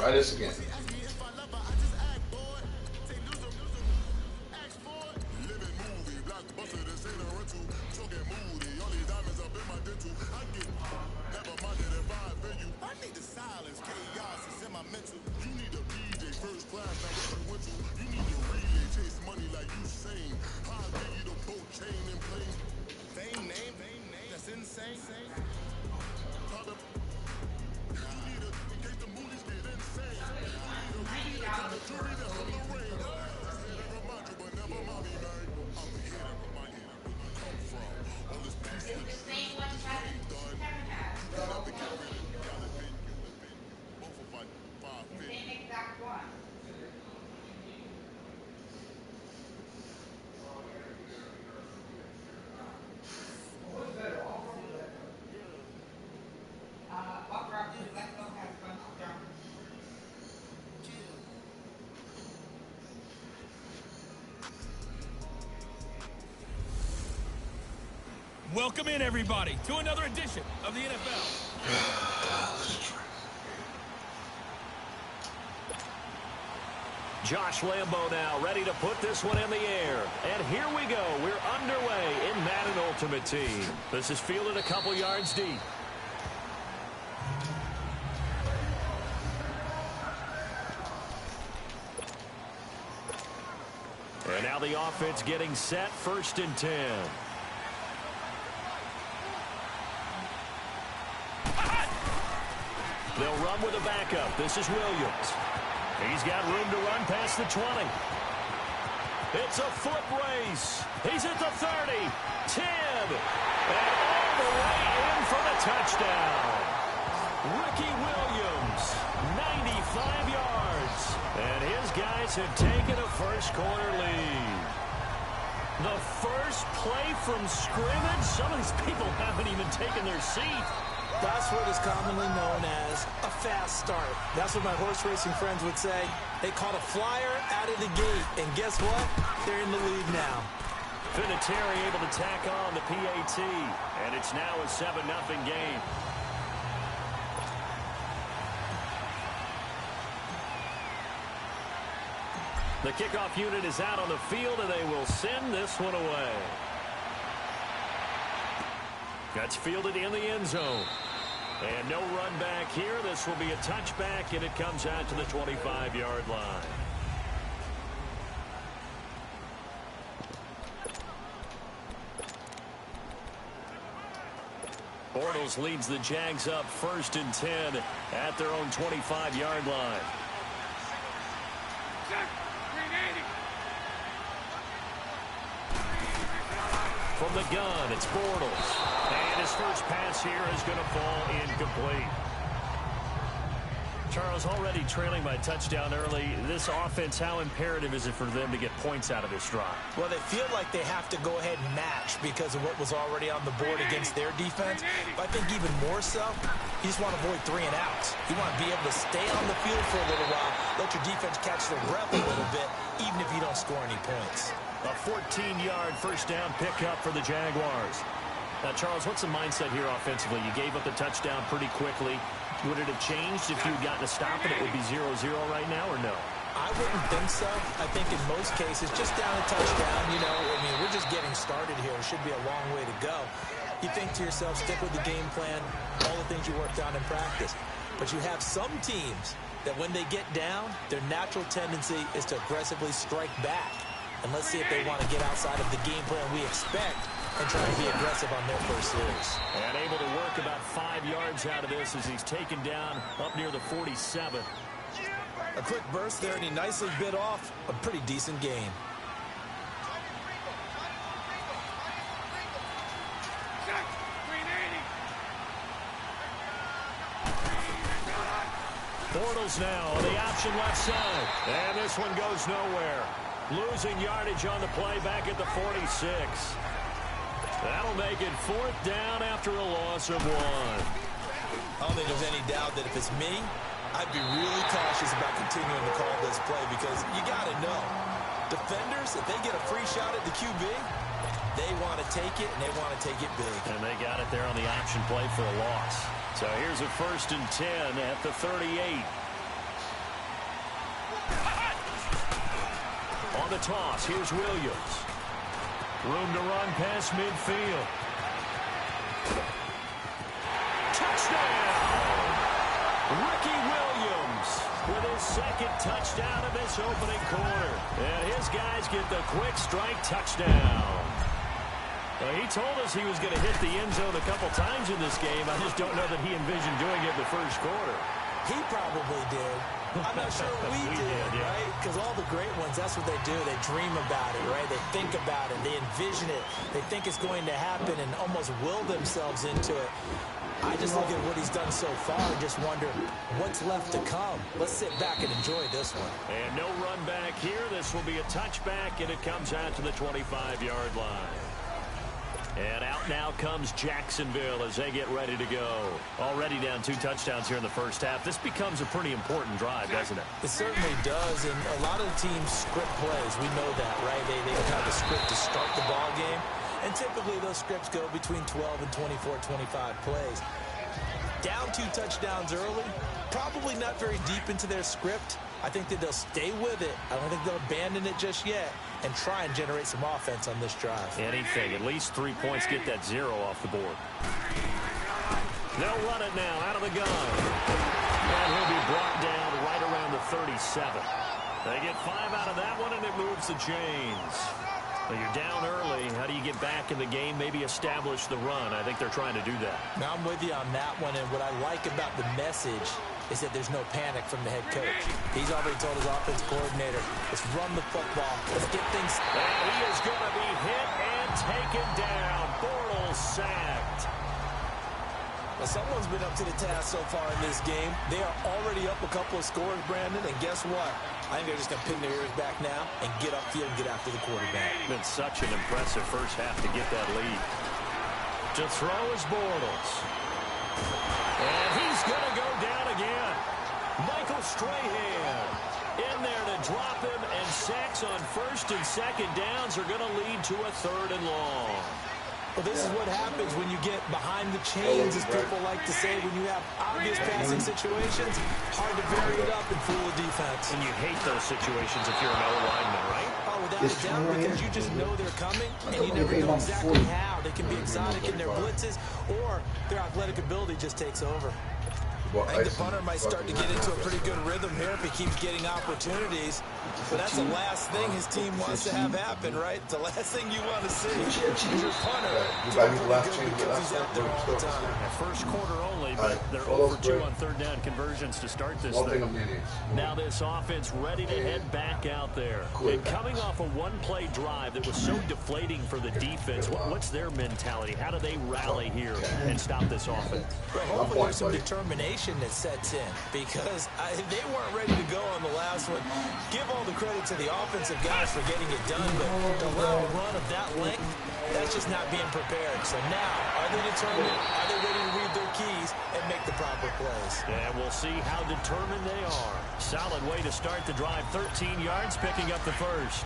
Try this again. Welcome in, everybody, to another edition of the NFL. Josh Lambo now ready to put this one in the air. And here we go. We're underway in Madden Ultimate Team. This is fielded a couple yards deep. And now the offense getting set, 1st and 10. They'll run with a backup. This is Williams. He's got room to run past the 20. It's a foot race. He's at the 30, 10, and all the way in for the touchdown. Ricky Williams, 95 yards. And his guys have taken a first-quarter lead. The first play from scrimmage. Some of these people haven't even taken their seat. That's what is commonly known as a fast start. That's what my horse racing friends would say. They caught a flyer out of the gate, and guess what? They're in the lead now. Vinatieri able to tack on the PAT, and it's now a 7-0 game. The kickoff unit is out on the field, and they will send this one away. That's fielded in the end zone. And no run back here. This will be a touchback, and it comes out to the 25-yard line. Bortles leads the Jags up 1st and 10 at their own 25-yard line. From the gun, it's Bortles. And his first pass here is going to fall incomplete. Charles, already trailing by touchdown early. This offense, how imperative is it for them to get points out of this drive? Well, they feel like they have to go ahead and match because of what was already on the board against their defense. But I think even more so, you just want to avoid 3 and outs. You want to be able to stay on the field for a little while, let your defense catch their breath a little bit, even if you don't score any points. A 14-yard first down pickup for the Jaguars. Now, Charles, what's the mindset here offensively? You gave up the touchdown pretty quickly. Would it have changed if you had gotten a stop and it would be 0-0 right now, or no? I wouldn't think so. I think in most cases, just down a touchdown, you know, I mean, we're just getting started here. It should be a long way to go. You think to yourself, stick with the game plan, all the things you worked on in practice. But you have some teams that when they get down, their natural tendency is to aggressively strike back. And let's see if they want to get outside of the game plan we expect and try to be aggressive on their first series. And able to work about 5 yards out of this as he's taken down up near the 47. A quick burst there, and he nicely bit off a pretty decent game. Bortles now on the option left side. And this one goes nowhere. Losing yardage on the play back at the 46. That'll make it 4th down after a loss of 1. I don't think there's any doubt that if it's me, I'd be really cautious about continuing to call this play because you got to know, defenders, if they get a free shot at the QB, they want to take it, and they want to take it big. And they got it there on the option play for a loss. So here's a 1st and 10 at the 38. on the toss. Here's Williams. Room to run past midfield. Touchdown! Ricky Williams with his second touchdown of this opening quarter. And his guys get the quick strike touchdown. He told us he was going to hit the end zone a couple times in this game. I just don't know that he envisioned doing it in the first quarter. He probably did. I'm not sure we did, yeah. Right? Because all the great ones, that's what they do. They dream about it, right? They think about it. They envision it. They think it's going to happen and almost will themselves into it. I just look at what he's done so far and just wonder what's left to come. Let's sit back and enjoy this one. And no run back here. This will be a touchback, and it comes out to the 25-yard line. And out now comes Jacksonville as they get ready to go. Already down 2 touchdowns here in the first half. This becomes a pretty important drive, doesn't it? It certainly does, and a lot of the teams script plays. We know that, right? They have a script to start the ball game, and typically those scripts go between 12 and 24, 25 plays. Down 2 touchdowns early, probably not very deep into their script. I think that they'll stay with it. I don't think they'll abandon it just yet and try and generate some offense on this drive. Anything. At least 3 points. Get that 0 off the board. They'll run it now out of the gun. And he'll be brought down right around the 37. They get 5 out of that one, and it moves the chains. Well, you're down early. How do you get back in the game? Maybe establish the run. I think they're trying to do that. Now, I'm with you on that one, and what I like about the message is that there's no panic from the head coach. He's already told his offensive coordinator, let's run the football. Let's get things. And he is going to be hit and taken down. Bortles sacked. Well, someone's been up to the task so far in this game. They are already up a couple of scores, Brandon, and guess what? I think they're just going to pin their ears back now and get upfield and get after the quarterback. Been such an impressive first half to get that lead. To throw is Bortles. And he's going to go down again. Michael Strahan in there to drop him, and sacks on first and second downs are going to lead to a 3rd and long. Well, this is what happens when you get behind the chains, as people like to say, when you have obvious passing situations. Hard to vary it up and fool the defense. And you hate those situations if you're an O-lineman, right? Oh, without a doubt, because you just know they're coming, and you never know exactly how. They can be exotic in their blitzes, or their athletic ability just takes over. I think the punter might start to get into a pretty good rhythm here if he keeps getting opportunities. But that's the last thing his team wants to have happen, right? The last thing you want to see is your punter doing pretty good because he's out there all the time. First quarter only, but they're 0 for 2 on 3rd down conversions to start this thing. Now this offense ready to head back out there. And coming off a one-play drive that was so deflating for the defense, what's their mentality? How do they rally here and stop this offense? Well, hopefully there's some determination that sets in, because they weren't ready to go on the last one. Give all the credit to the offensive guys for getting it done, but to allow a run of that length, that's just not being prepared. So now, are they determined? Are they ready to read their keys and make the proper plays? And we'll see how determined they are. Solid way to start the drive. 13 yards, picking up the first.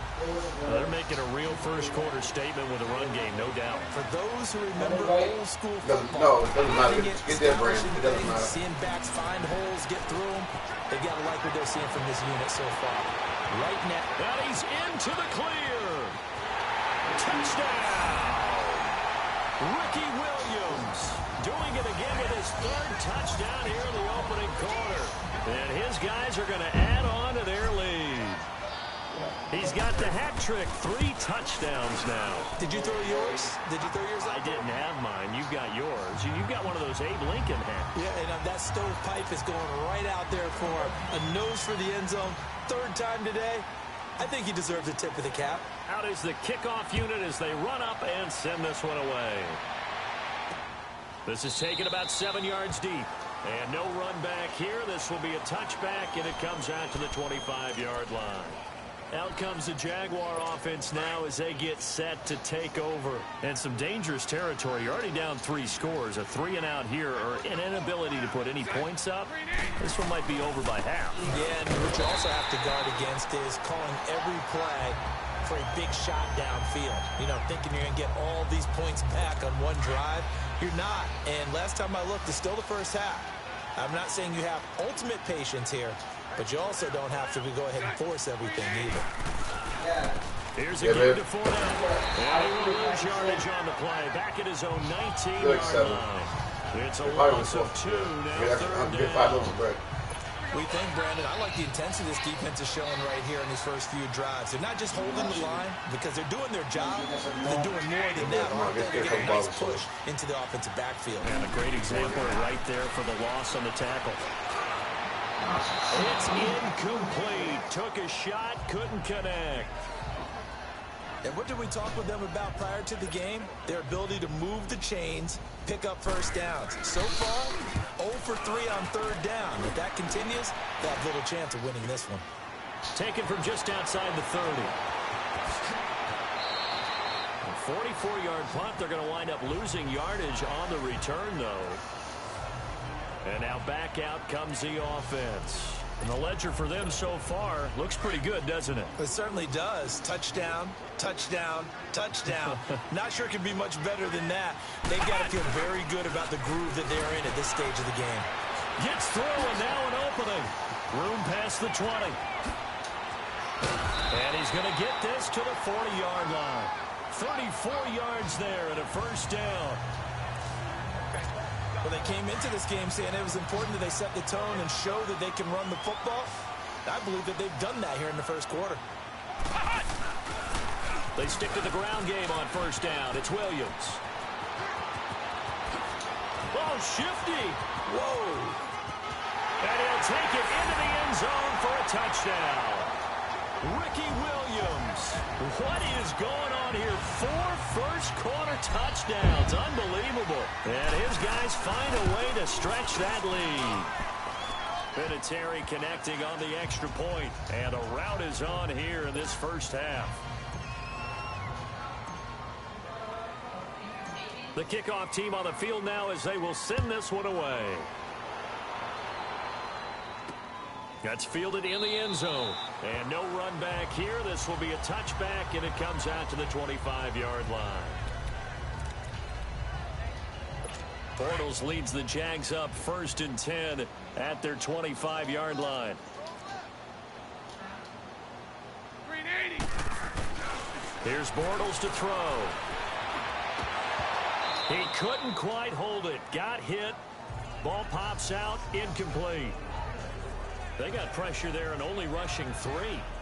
They're making a real first quarter statement with a run game, no doubt. For those who remember old school football, no, it doesn't matter. Get there, Brandon. It doesn't matter. Seeing backs find holes, get through them. They got to like what they're seeing from this unit so far. Right now. And he's into the clear. Touchdown. Ricky Williams doing it again with his 3rd touchdown here in the opening quarter. And his guys are going to add on to their lead. He's got the hat trick, 3 touchdowns now. Did you throw yours? Did you throw yours out? I didn't have mine. You've got yours. You've got one of those Abe Lincoln hats. Yeah, and that stovepipe is going right out there for a nose for the end zone. 3rd time today. I think he deserves a tip of the cap. Out is the kickoff unit as they run up and send this one away. This is taken about 7 yards deep. And no run back here. This will be a touchback, and it comes out to the 25-yard line. Out comes the Jaguar offense now as they get set to take over. And some dangerous territory. You're already down 3 scores. A 3-and-out here, or an inability to put any points up. This one might be over by half. Yeah, and what you also have to guard against is calling every play for a big shot downfield. You know, thinking you're going to get all these points back on one drive. You're not. And last time I looked, it's still the first half. I'm not saying you have ultimate patience here, but you also don't have to go ahead and force everything either. Here's a kick to Fournette. And he will lose yardage on the play. Back at his own 19-yard line. It's a loss of 2. Now third down. We think, Brandon, I like the intensity this defense is showing right here in these first few drives. They're not just holding the line because they're doing their job. They're doing more than that. They're getting a nice push into the offensive backfield. And a great example right there for the loss on the tackle. It's incomplete. Took a shot, couldn't connect. And what did we talk with them about prior to the game? Their ability to move the chains, pick up first downs. So far, 0 for 3 on third down. If that continues, they have little chance of winning this one. Taken from just outside the 30. A 44-yard punt. They're going to wind up losing yardage on the return, though. And now back out comes the offense. And the ledger for them so far looks pretty good, doesn't it? It certainly does. Touchdown, touchdown, touchdown. Not sure it can be much better than that. They've got to feel very good about the groove that they're in at this stage of the game. Gets through, and now an opening. Room past the 20. And he's going to get this to the 40-yard line. 34 yards there and a first down. Well, they came into this game saying it was important that they set the tone and show that they can run the football. I believe that they've done that here in the first quarter. They stick to the ground game on first down. It's Williams. Oh, shifty. Whoa. And he'll take it into the end zone for a touchdown. Ricky Williams. What is going on here? 4 first-quarter touchdowns. Unbelievable. And his guys find a way to stretch that lead. Vinatieri connecting on the extra point. And a rout is on here in this first half. The kickoff team on the field now as they will send this one away. That's fielded in the end zone. And no run back here. This will be a touchback, and it comes out to the 25-yard line. Bortles leads the Jags up 1st and 10 at their 25-yard line. Here's Bortles to throw. He couldn't quite hold it. Got hit. Ball pops out. Incomplete. They got pressure there and only rushing 3.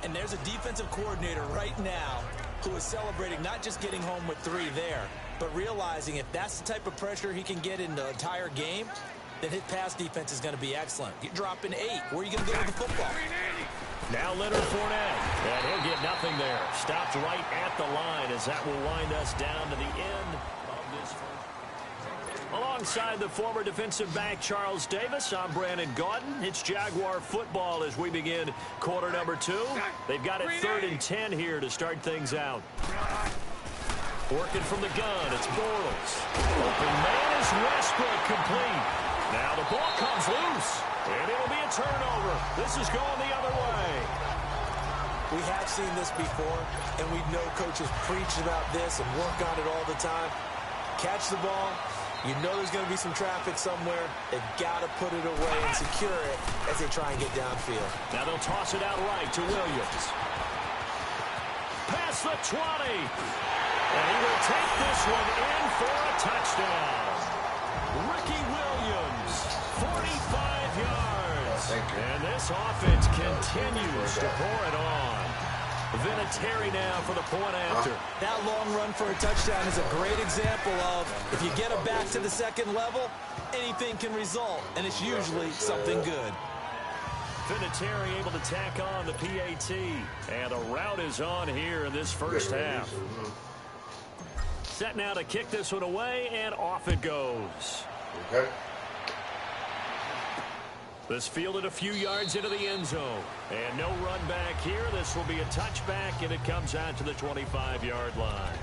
And there's a defensive coordinator right now who is celebrating not just getting home with 3 there, but realizing if that's the type of pressure he can get in the entire game, then his pass defense is going to be excellent. You're dropping 8. Where are you going to go with the football? Now Leonard Fournette. And he'll get nothing there. Stopped right at the line as that will wind us down to the end of this first. Alongside the former defensive back Charles Davis, I'm Brandon Gaudin. It's Jaguar football as we begin quarter number 2. They've got it 3rd and 10 here to start things out. Working from the gun, it's Bortles. Open man is Westbrook, complete. Now the ball comes loose, and it'll be a turnover. This is going the other way. We have seen this before, and we know coaches preach about this and work on it all the time. Catch the ball. You know there's going to be some traffic somewhere. They've got to put it away and secure it as they try and get downfield. Now they'll toss it out right to Williams. Past the 20. And he will take this one in for a touchdown. Ricky Williams, 45 yards. And this offense continues to pour it on. Vinatieri now for the point after. That long run for a touchdown is a great example of if you get it back to the second level, anything can result, and it's usually something good. Vinatieri able to tack on the PAT, and a rout is on here in this first half. Set now to kick this one away, and off it goes. Okay. This fielded a few yards into the end zone. And no run back here. This will be a touchback, and it comes out to the 25-yard line.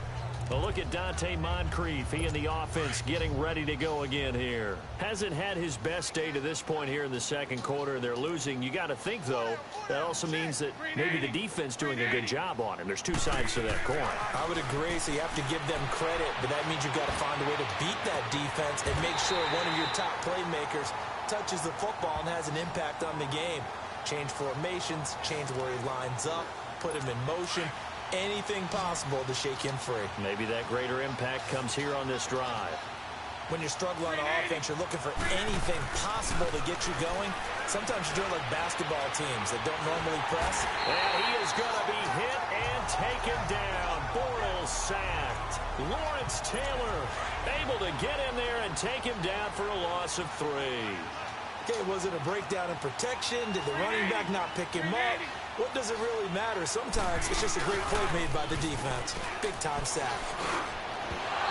A look at Dante Moncrief. He and the offense getting ready to go again here. Hasn't had his best day to this point here in the second quarter. They're losing. You got to think, though, that also means that maybe the defense doing a good job on him. There's two sides to that coin. I would agree, so you have to give them credit, but that means you've got to find a way to beat that defense and make sure one of your top playmakers touches the football and has an impact on the game. Change formations, change where he lines up, put him in motion. anything possible to shake him free. Maybe that greater impact comes here on this drive. When you're struggling on offense, you're looking for anything possible to get you going. Sometimes you're doing like basketball teams that don't normally press. And he is going to be hit and taken down. Bortles sacked. Lawrence Taylor able to get in there and take him down for a loss of 3. Okay, was it a breakdown in protection? Did the running back not pick him up? What does it really matter? Sometimes it's just a great play made by the defense. Big-time sack.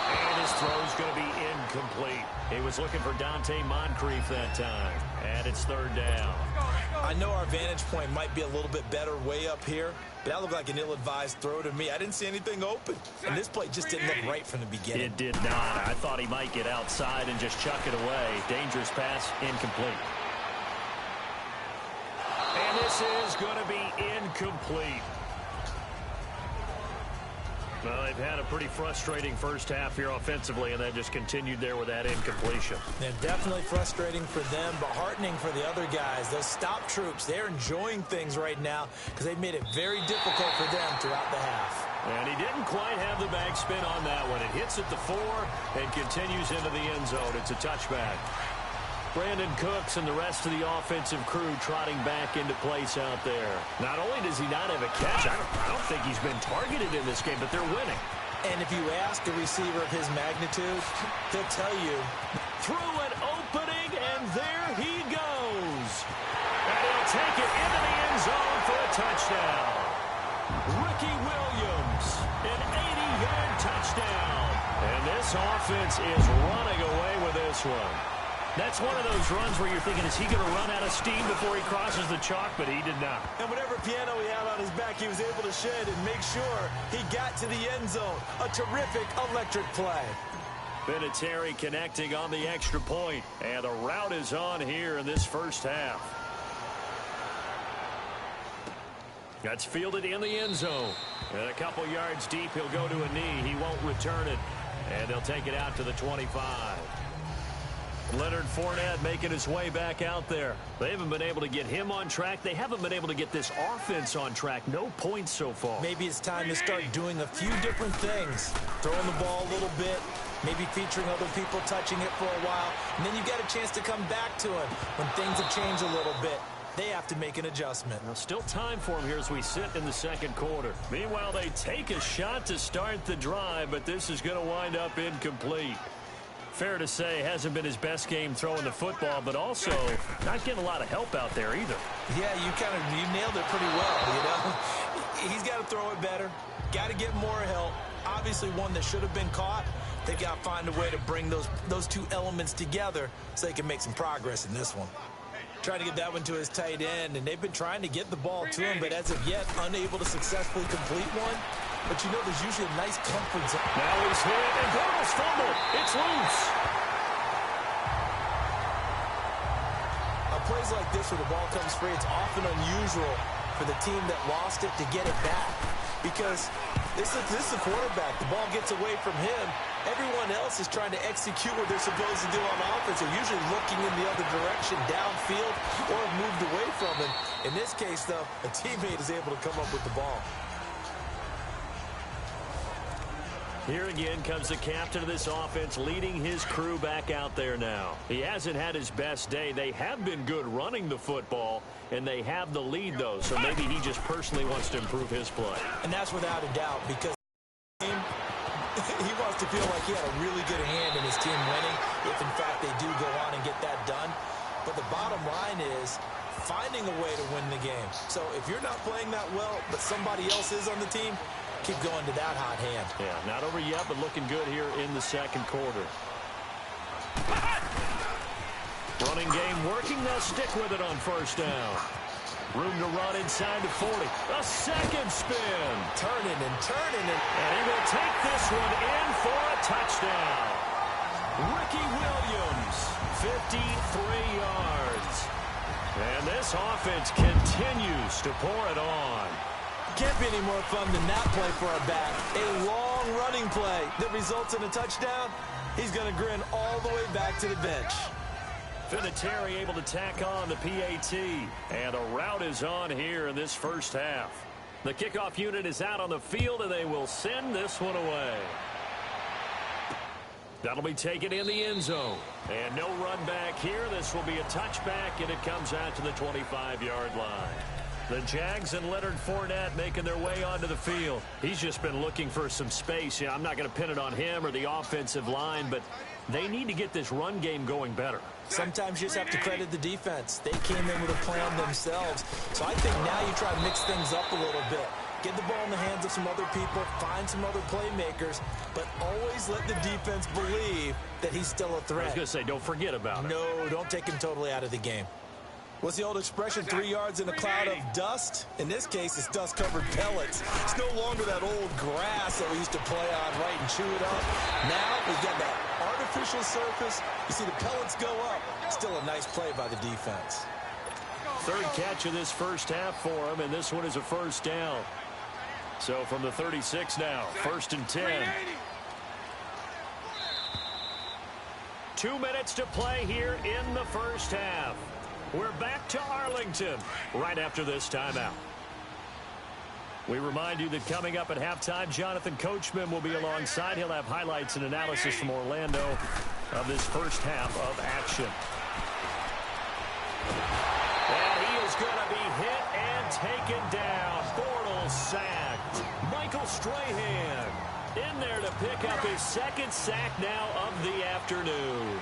And his throw's going to be incomplete. He was looking for Dante Moncrief that time. And it's 3rd down. I know our vantage point might be a little bit better way up here, but that looked like an ill-advised throw to me. I didn't see anything open. And this play just didn't look right from the beginning. It did not. I thought he might get outside and just chuck it away. Dangerous pass, incomplete. And this is going to be incomplete. Well, they've had a pretty frustrating first half here offensively, and that just continued there with that incompletion. And definitely frustrating for them, but heartening for the other guys. Those stop troops, they're enjoying things right now because they've made it very difficult for them throughout the half. And he didn't quite have the backspin on that one. It hits at the 4 and continues into the end zone. It's a touchback. Brandon Cooks and the rest of the offensive crew trotting back into place out there. Not only does he not have a catch, I don't think he's been targeted in this game, but they're winning. And if you ask a receiver of his magnitude, he'll tell you. Through an opening, and there he goes. And he'll take it into the end zone for a touchdown. Ricky Williams, an 80-yard touchdown. And this offense is running away with this one. That's one of those runs where you're thinking, is he going to run out of steam before he crosses the chalk? But he did not. And whatever piano he had on his back, he was able to shed and make sure he got to the end zone. A terrific electric play. Vinatieri connecting on the extra point. And the route is on here in this first half. That's fielded in the end zone. And a couple yards deep, he'll go to a knee. He won't return it. And they'll take it out to the 25. Leonard Fournette making his way back out there. They haven't been able to get him on track. They haven't been able to get this offense on track. No points so far. Maybe it's time to start doing a few different things. Throwing the ball a little bit, maybe featuring other people touching it for a while, and then you get a chance to come back to him when things have changed a little bit. They have to make an adjustment. Now, still time for him here as we sit in the second quarter. Meanwhile, they take a shot to start the drive, but this is going to wind up incomplete. Fair to say, hasn't been his best game throwing the football, but also not getting a lot of help out there either. Yeah, you nailed it pretty well, you know. He's got to throw it better, got to get more help. Obviously one that should have been caught. They got to find a way to bring those two elements together so they can make some progress in this one. Trying to get that one to his tight end, and they've been trying to get the ball to him, but as of yet, unable to successfully complete one. But you know, there's usually a nice comfort zone. Now he's hit, and Bortles fumbled. It's loose. On plays like this where the ball comes free, it's often unusual for the team that lost it to get it back. Because this is the quarterback. The ball gets away from him. Everyone else is trying to execute what they're supposed to do on offense. They're usually looking in the other direction, downfield, or have moved away from him. In this case, though, a teammate is able to come up with the ball. Here again comes the captain of this offense leading his crew back out there now. He hasn't had his best day. They have been good running the football, and they have the lead, though. So maybe he just personally wants to improve his play. And that's without a doubt, because he wants to feel like he had a really good hand in his team winning, if in fact they do go on and get that done. But the bottom line is finding a way to win the game. So if you're not playing that well, but somebody else is on the team, keep going to that hot hand. Yeah, not over yet, but looking good here in the second quarter. Running game working. They'll stick with it on first down. Room to run inside the 40. A second spin. Turning. And he will take this one in for a touchdown. Ricky Williams, 53 yards. And this offense continues to pour it on. Can't be any more fun than that play for a back. A long running play that results in a touchdown. He's going to grin all the way back to the bench. Vinatieri able to tack on the PAT. And a route is on here in this first half. The kickoff unit is out on the field, and they will send this one away. That'll be taken in the end zone. And no run back here. This will be a touchback, and it comes out to the 25-yard line. The Jags and Leonard Fournette making their way onto the field. He's just been looking for some space. Yeah, I'm not going to pin it on him or the offensive line, but they need to get this run game going better. Sometimes you just have to credit the defense. They came in with a plan themselves. So I think now you try to mix things up a little bit. Get the ball in the hands of some other people, find some other playmakers, but always let the defense believe that he's still a threat. I was going to say, don't forget about it. No, don't take him totally out of the game. What's the old expression, 3 yards in a cloud of dust? In this case, it's dust-covered pellets. It's no longer that old grass that we used to play on, right, and chew it up. Now we've got that artificial surface. You see the pellets go up. Still a nice play by the defense. Third catch of this first half for him, and this one is a first down. So from the 36 now, 1st and 10. 2 minutes to play here in the first half. We're back to Arlington right after this timeout. We remind you that coming up at halftime, Jonathan Coachman will be alongside. He'll have highlights and analysis from Orlando of this first half of action. And he is going to be hit and taken down. Bortles sacked. Michael Strahan in there to pick up his second sack now of the afternoon.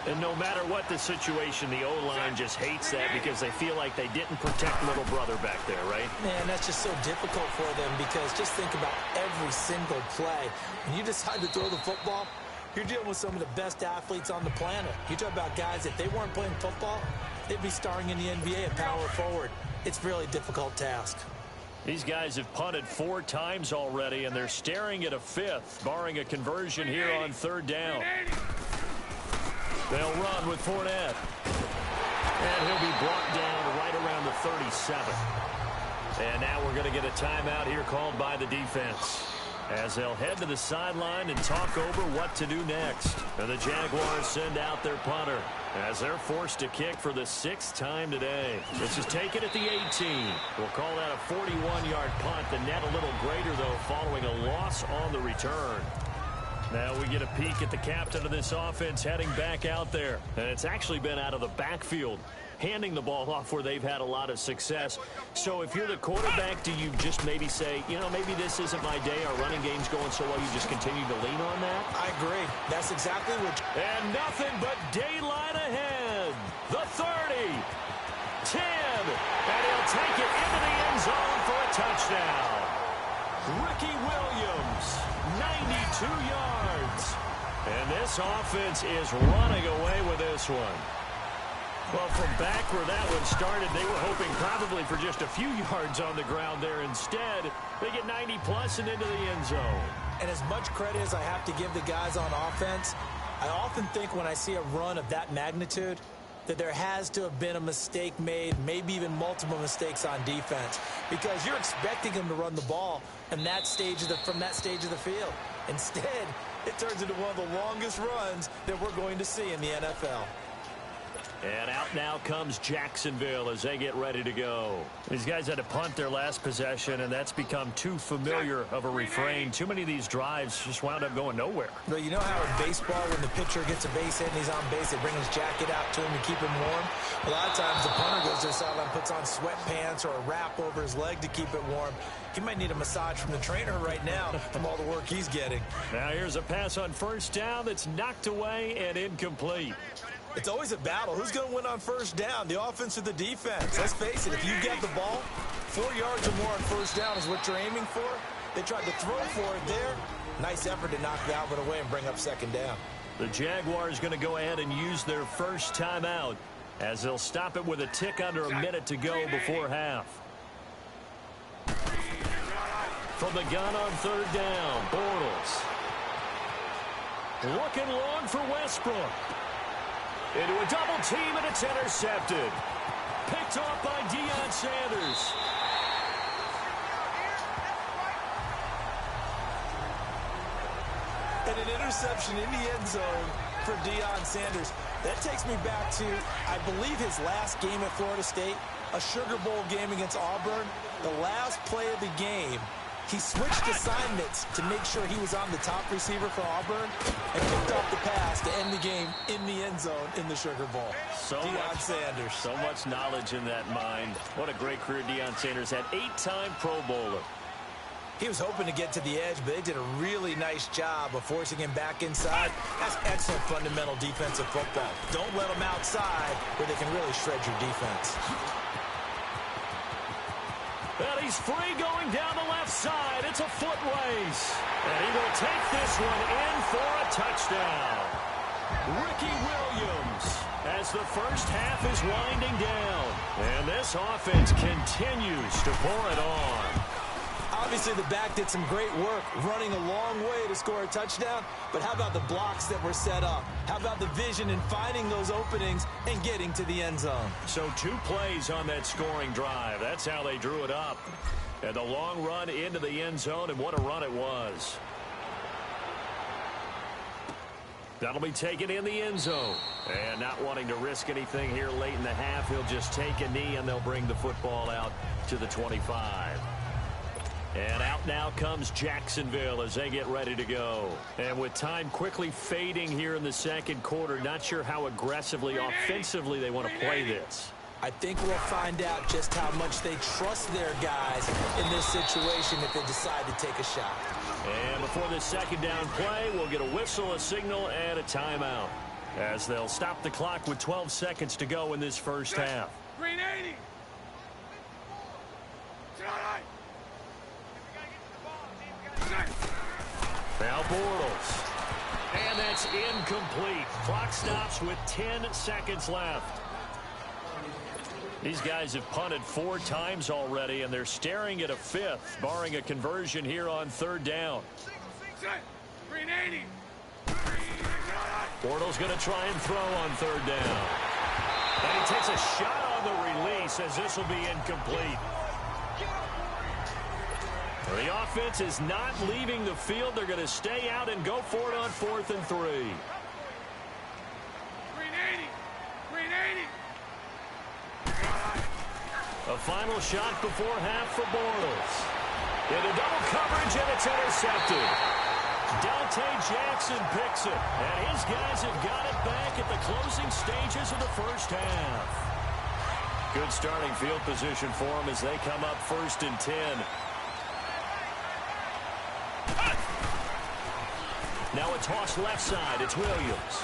And no matter what the situation, the O-line just hates that because they feel like they didn't protect little brother back there, right? Man, that's just so difficult for them because just think about every single play. When you decide to throw the football, you're dealing with some of the best athletes on the planet. You talk about guys, if they weren't playing football, they'd be starring in the NBA and power forward. It's really a difficult task. These guys have punted 4 times already, and they're staring at a 5th, barring a conversion here on 3rd down. They'll run with Fournette. And he'll be brought down right around the 37. And now we're going to get a timeout here called by the defense, as they'll head to the sideline and talk over what to do next. And the Jaguars send out their punter as they're forced to kick for the 6th time today. This is taken at the 18. We'll call that a 41-yard punt. The net a little greater, though, following a loss on the return. Now we get a peek at the captain of this offense heading back out there. And it's actually been out of the backfield, handing the ball off where they've had a lot of success. So if you're the quarterback, do you just maybe say, you know, maybe this isn't my day, our running game's going so well, you just continue to lean on that? I agree. That's exactly what... And nothing but daylight ahead. The 30. 10. And he'll take it into the end zone for a touchdown. Ricky Williams, 92 yards. And this offense is running away with this one. Well, from back where that one started, they were hoping probably for just a few yards on the ground there. Instead, they get 90-plus and into the end zone. And as much credit as I have to give the guys on offense, I often think when I see a run of that magnitude that there has to have been a mistake made, maybe even multiple mistakes on defense, because you're expecting them to run the ball from that stage of the field. Instead, it turns into one of the longest runs that we're going to see in the NFL. And out now comes Jacksonville as they get ready to go. These guys had to punt their last possession, and that's become too familiar of a refrain. Too many of these drives just wound up going nowhere. But you know how in baseball, when the pitcher gets a base hit and he's on base, they bring his jacket out to him to keep him warm? A lot of times the punter goes to the sideline, puts on sweatpants or a wrap over his leg to keep it warm. He might need a massage from the trainer right now from all the work he's getting. Now here's a pass on 1st down that's knocked away and incomplete. It's always a battle. Who's going to win on 1st down, the offense or the defense? Let's face it, if you get the ball, 4 yards or more on 1st down is what you're aiming for. They tried to throw for it there. Nice effort to knock Dalvin away and bring up 2nd down. The Jaguars going to go ahead and use their first timeout as they'll stop it with a tick under a minute to go before half. From the gun on 3rd down, Bortles. Looking long for Westbrook. Into a double team, and it's intercepted. Picked off by Deion Sanders. And an interception in the end zone for Deion Sanders. That takes me back to, I believe, his last game at Florida State. a Sugar Bowl game against Auburn, the last play of the game, he switched assignments to make sure he was on the top receiver for Auburn and picked off the pass to end the game in the end zone in the Sugar Bowl. Deion Sanders. So much knowledge in that mind. What a great career Deion Sanders had. 8-time Pro Bowler. He was hoping to get to the edge, but they did a really nice job of forcing him back inside. That's excellent fundamental defensive football. Don't let him outside where they can really shred your defense. And he's free going down the left side. It's a foot race. And he will take this one in for a touchdown. Ricky Williams as the first half is winding down. And this offense continues to pour it on. Obviously, the back did some great work running a long way to score a touchdown, but how about the blocks that were set up? How about the vision in finding those openings and getting to the end zone? So 2 plays on that scoring drive. That's how they drew it up. And the long run into the end zone, and what a run it was. That'll be taken in the end zone. And not wanting to risk anything here late in the half, he'll just take a knee, and they'll bring the football out to the 25. And out now comes Jacksonville as they get ready to go. And with time quickly fading here in the second quarter, not sure how aggressively, offensively they want to play this. I think we'll find out just how much they trust their guys in this situation if they decide to take a shot. And before this second down play, we'll get a whistle, a signal, and a timeout, as they'll stop the clock with 12 seconds to go in this first half. Green 80. Now Bortles. And that's incomplete. Clock stops with 10 seconds left. These guys have punted 4 times already, and they're staring at a 5th, barring a conversion here on 3rd down. Green 80. Bortles going to try and throw on 3rd down. And he takes a shot on the release as this will be incomplete. The offense is not leaving the field. They're going to stay out and go for it on 4th and 3. Green 80. Green 80. A final shot before half for Bortles. Into double coverage, and it's intercepted. Dante Jackson picks it, and his guys have got it back at the closing stages of the first half. Good starting field position for them as they come up 1st and 10. Now a toss left side. It's Williams.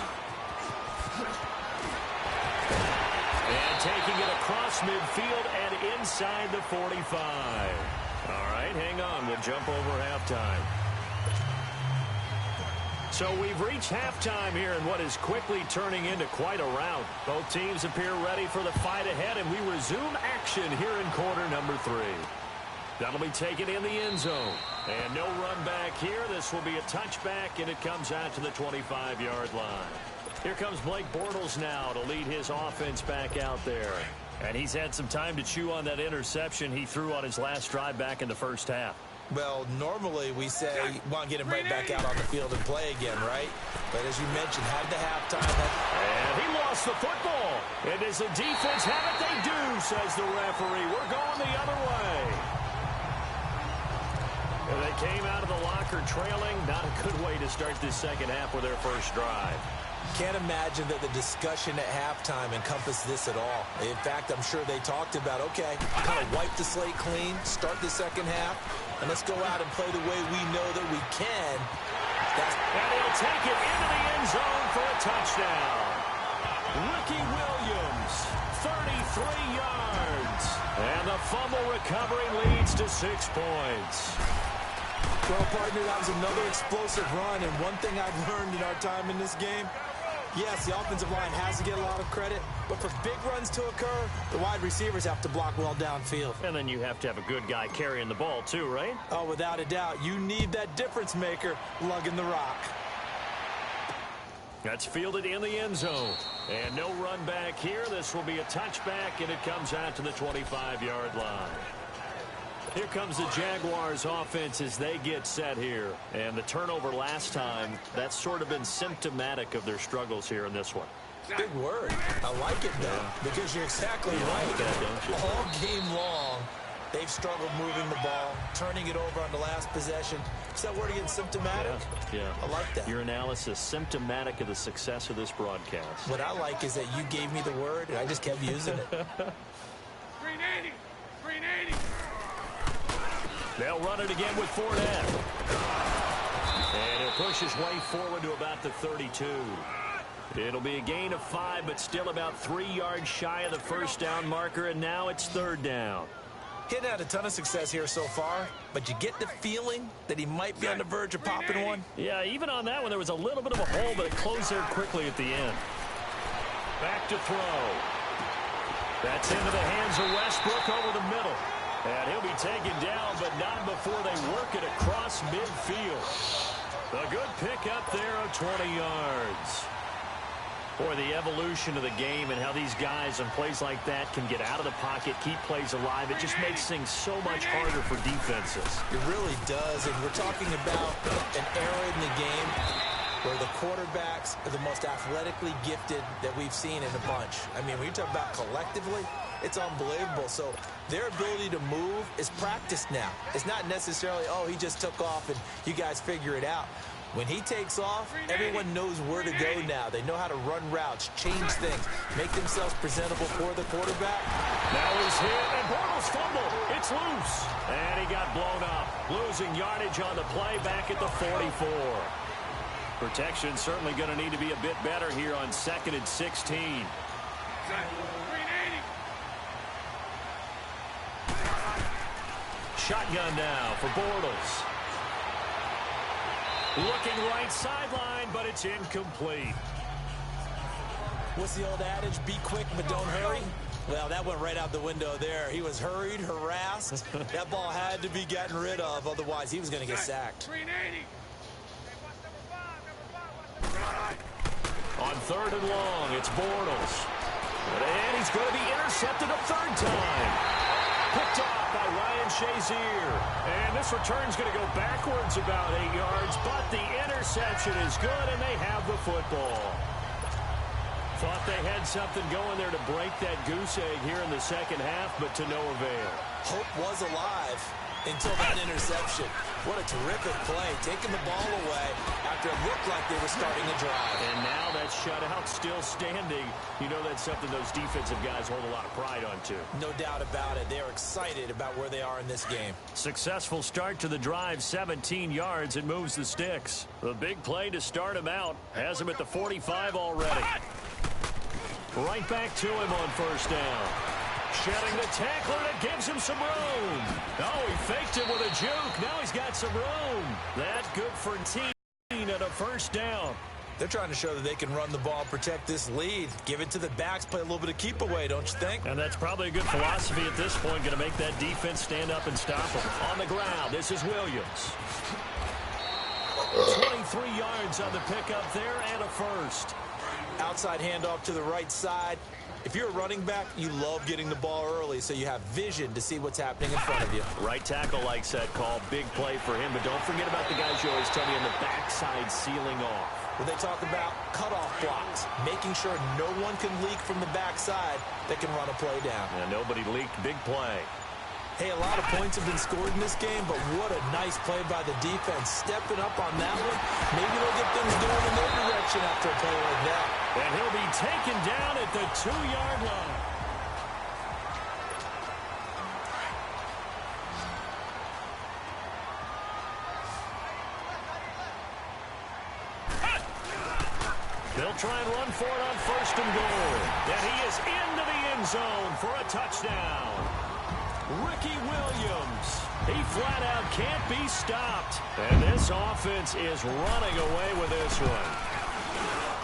And taking it across midfield and inside the 45. All right, hang on. We'll jump over halftime. So we've reached halftime here in what is quickly turning into quite a rout. Both teams appear ready for the fight ahead, and we resume action here in quarter number 3. That'll be taken in the end zone. And no run back here. This will be a touchback, and it comes out to the 25-yard line. Here comes Blake Bortles now to lead his offense back out there. And he's had some time to chew on that interception he threw on his last drive back in the first half. Well, normally we say you want to get him right back out on the field and play again, right? But as you mentioned, had the halftime. And he lost the football. And does the defense have it? They do, says the referee. We're going the other way. And they came out of the locker trailing. Not a good way to start this second half with their first drive. Can't imagine that the discussion at halftime encompassed this at all. In fact, I'm sure they talked about, okay, kind of wipe the slate clean, start the second half, and let's go out and play the way we know that we can. And he'll take it into the end zone for a touchdown. Ricky Williams, 33 yards. And the fumble recovery leads to 6 points. Well, partner, that was another explosive run, and one thing I've learned in our time in this game, yes, the offensive line has to get a lot of credit, but for big runs to occur, the wide receivers have to block well downfield. And then you have to have a good guy carrying the ball too, right? Oh, without a doubt. You need that difference maker lugging the rock. That's fielded in the end zone. And no run back here. This will be a touchback, and it comes out to the 25-yard line. Here comes the Jaguars offense as they get set here. And the turnover last time, that's sort of been symptomatic of their struggles here in this one. Big word. I like it, though, because you're exactly right. Like that, don't you? All game long, they've struggled moving the ball, turning it over on the last possession. Is that word again, symptomatic? Yeah. I like that. Your analysis, symptomatic of the success of this broadcast. What I like is that you gave me the word, and I just kept using it. 380. 380. They'll run it again with Fournette. And he'll push his way forward to about the 32. It'll be a gain of 5, but still about 3 yards shy of the first down marker, and now it's 3rd down. He'd had a ton of success here so far, but you get the feeling that he might be on the verge of popping one. Yeah, even on that one, there was a little bit of a hole, but it closed there quickly at the end. Back to throw. That's into the hands of Westbrook over the middle. And he'll be taken down, but not before they work it across midfield. A good pickup there of 20 yards. Boy, the evolution of the game and how these guys on plays like that can get out of the pocket, keep plays alive, it just makes things so much harder for defenses. It really does, and we're talking about an era in the game where the quarterbacks are the most athletically gifted that we've seen in a bunch. I mean, when you talk about collectively, it's unbelievable. So their ability to move is practiced now. It's not necessarily, oh, he just took off and you guys figure it out. When he takes off, everyone knows where to go now. They know how to run routes, change things, make themselves presentable for the quarterback. Now he's hit, and Bortles fumbled. It's loose. And he got blown up, losing yardage on the play back at the 44. Protection certainly going to need to be a bit better here on 2nd and 16. 380. Shotgun now for Bortles. Looking right sideline, but it's incomplete. What's the old adage? Be quick, but don't hurry. Well, that went right out the window there. He was hurried, harassed. That ball had to be gotten rid of, otherwise he was going to get sacked. 380. On 3rd and long, it's Bortles. And he's going to be intercepted a 3rd time. Picked off by Ryan Shazier. And this return's going to go backwards about 8 yards, but the interception is good, and they have the football. Thought they had something going there to break that goose egg here in the second half, but to no avail. Hope was alive until that interception. What a terrific play, taking the ball away after it looked like they were starting a drive. And now that shutout still standing. You know that's something those defensive guys hold a lot of pride on, too. No doubt about it. They're excited about where they are in this game. Successful start to the drive, 17 yards, and moves the sticks. The big play to start him out has him at the 45 already. Right back to him on 1st down. Shedding the tackler that gives him some room. Oh, he faked him with a juke. Now he's got some room. That's good for 10 at a 1st down. They're trying to show that they can run the ball, protect this lead. Give it to the backs, play a little bit of keep away, don't you think? And that's probably a good philosophy at this point. Going to make that defense stand up and stop them. On the ground, this is Williams. 23 yards on the pickup there and a 1st. Outside handoff to the right side. If you're a running back, you love getting the ball early so you have vision to see what's happening in front of you. Right tackle likes that call. Big play for him, but don't forget about the guys you always tell me on the backside sealing off. When they talk about cutoff blocks, making sure no one can leak from the backside that can run a play down. And nobody leaked. Big play. Hey, a lot of points have been scored in this game, but what a nice play by the defense. Stepping up on that one. Maybe they'll get things going in their direction after a play like that. And he'll be taken down at the 2-yard line. They'll try and run for it on 1st and goal. And he is into the end zone for a touchdown. Ricky Williams. He flat out can't be stopped. And this offense is running away with this one.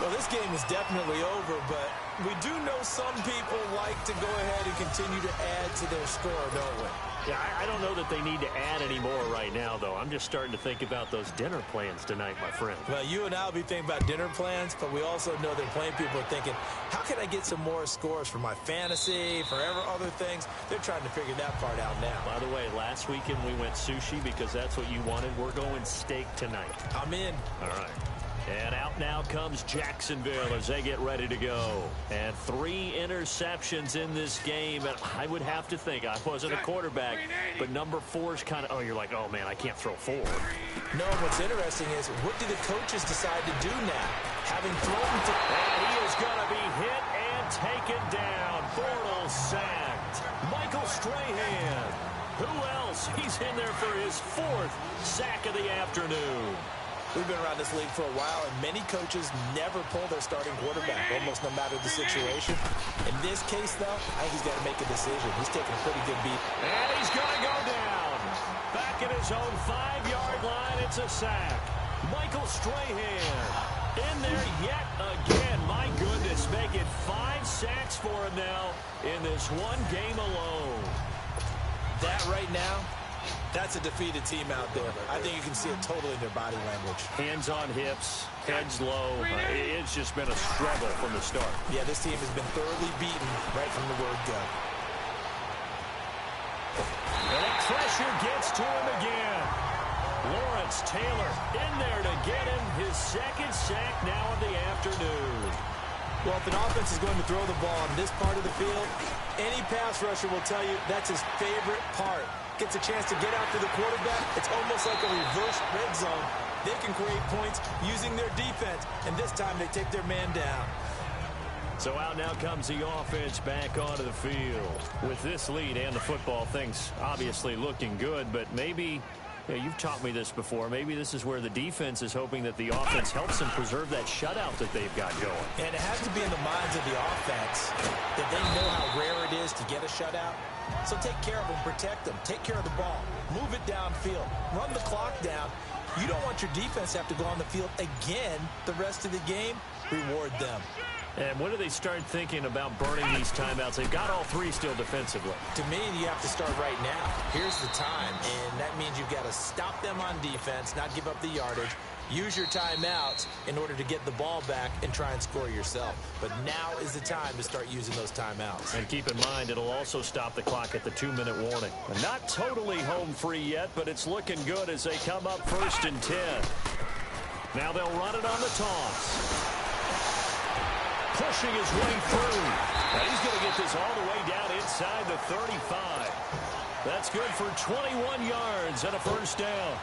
Well, this game is definitely over, but we do know some people like to go ahead and continue to add to their score, don't we? Yeah, I don't know that they need to add any more right now, though. I'm just starting to think about those dinner plans tonight, my friend. Well, you and I will be thinking about dinner plans, but we also know that playing people are thinking, how can I get some more scores for my fantasy, for other things? They're trying to figure that part out now. By the way, last weekend we went sushi because that's what you wanted. We're going steak tonight. I'm in. All right. And out now comes Jacksonville as they get ready to go. And 3 interceptions in this game. And I would have to think, I wasn't a quarterback, but number 4 is kind of, oh, you're like, oh, man, I can't throw 4. No, what's interesting is, what do the coaches decide to do now? Having thrown to... And he is going to be hit and taken down. Bortles sacked. Michael Strahan. Who else? He's in there for his 4th sack of the afternoon. We've been around this league for a while, and many coaches never pull their starting quarterback, almost no matter the situation. In this case, though, I think he's got to make a decision. He's taking a pretty good beat. And he's going to go down. Back at his own 5-yard line, it's a sack. Michael Strahan in there yet again. My goodness, making 5 sacks for him now in this one game alone. That right now, that's a defeated team out there. I think you can see it totally in their body language. Hands on hips, heads low. It's just been a struggle from the start. Yeah, this team has been thoroughly beaten right from the word go. And the pressure gets to him again. Lawrence Taylor in there to get him his 2nd sack now of the afternoon. Well, if an offense is going to throw the ball on this part of the field, any pass rusher will tell you that's his favorite part. Gets a chance to get after the quarterback. It's almost like a reverse red zone. They can create points using their defense, and this time they take their man down. So out now comes the offense back onto the field. With this lead and the football, things obviously looking good, but maybe, you've taught me this before, maybe this is where the defense is hoping that the offense helps them preserve that shutout that they've got going. And it has to be in the minds of the offense that they know how rare it is to get a shutout. So take care of them, protect them, take care of the ball, move it downfield, run the clock down. You don't want your defense to have to go on the field again the rest of the game. Reward them. And when do they start thinking about burning these timeouts? They've got all 3 still defensively. To me, you have to start right now. Here's the time, and that means you've got to stop them on defense, not give up the yardage. Use your timeouts in order to get the ball back and try and score yourself. But now is the time to start using those timeouts. And keep in mind, it'll also stop the clock at the 2-minute warning. Not totally home free yet, but it's looking good as they come up 1st and 10. Now they'll run it on the toss. Pushing his way through. Now he's going to get this all the way down inside the 35. That's good for 21 yards and a 1st down.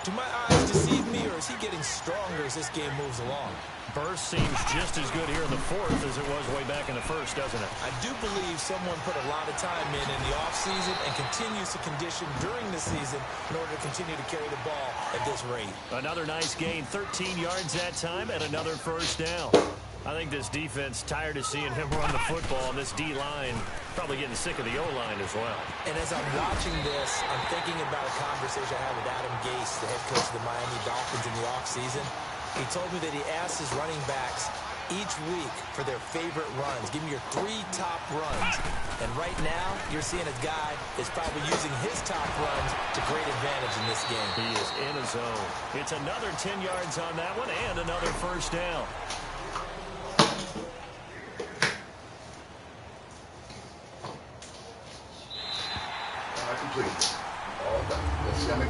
Do my eyes deceive me, or is he getting stronger as this game moves along? Burst seems just as good here in the 4th as it was way back in the 1st, doesn't it? I do believe someone put a lot of time in the offseason and continues to condition during the season in order to continue to carry the ball at this rate. Another nice gain, 13 yards that time, and another 1st down. I think this defense tired of seeing him run the football, and this D-line probably getting sick of the O-line as well. And as I'm watching this, I'm thinking about a conversation I had with Adam Gase, the head coach of the Miami Dolphins in the offseason. He told me that he asked his running backs each week for their favorite runs. Give me your 3 top runs. And right now, you're seeing a guy that's probably using his top runs to great advantage in this game. He is in a zone. It's another 10 yards on that one and another 1st down.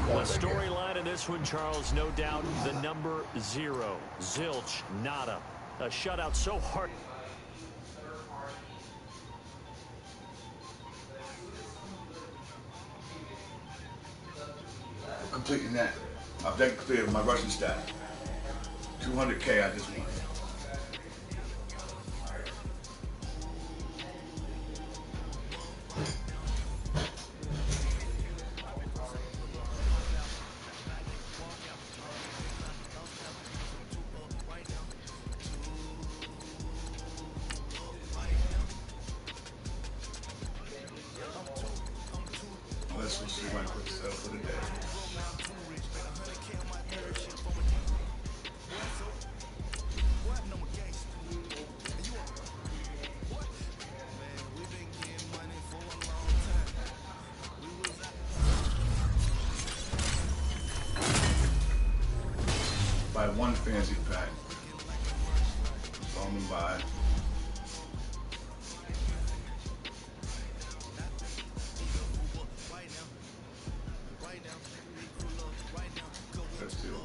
The storyline in this one, Charles, no doubt the number 0, Zilch, nada. A shutout so hard. Completing that. I've done clear my rushing stat. 200K I just won. Let's see my quick sell for the day. Buy 1 fancy pack. Only buy. Let's do it.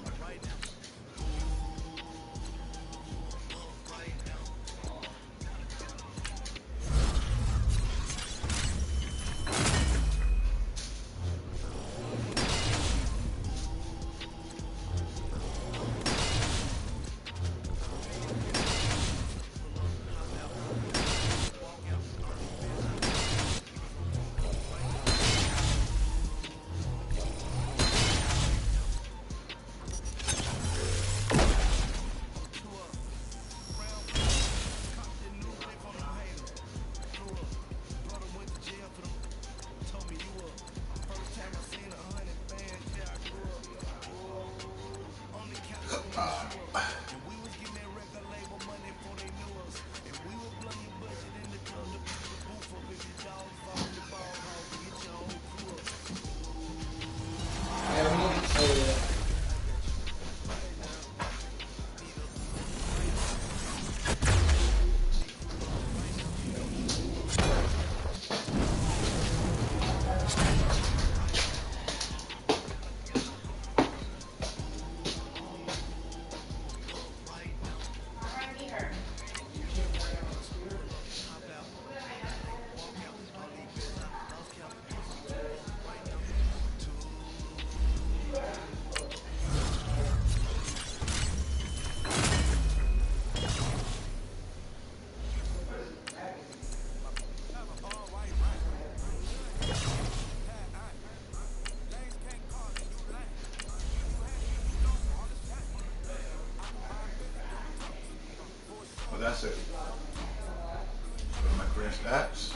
stats.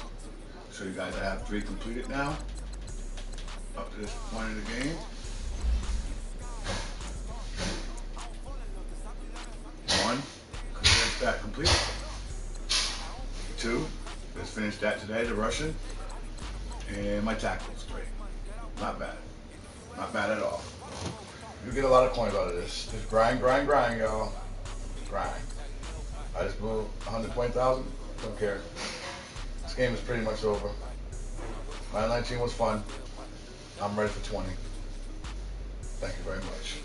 Show you guys I have 3 completed now. Up to this point in the game. 1, career stat complete. 2, just finished that today, the Russian. And my tackles, 3. Not bad. Not bad at all. You get a lot of coins out of this. Just grind, grind, grind, y'all. Grind. I just blew 120,000. Don't care. This game is pretty much over. Round 19 was fun. I'm ready for 20. Thank you very much.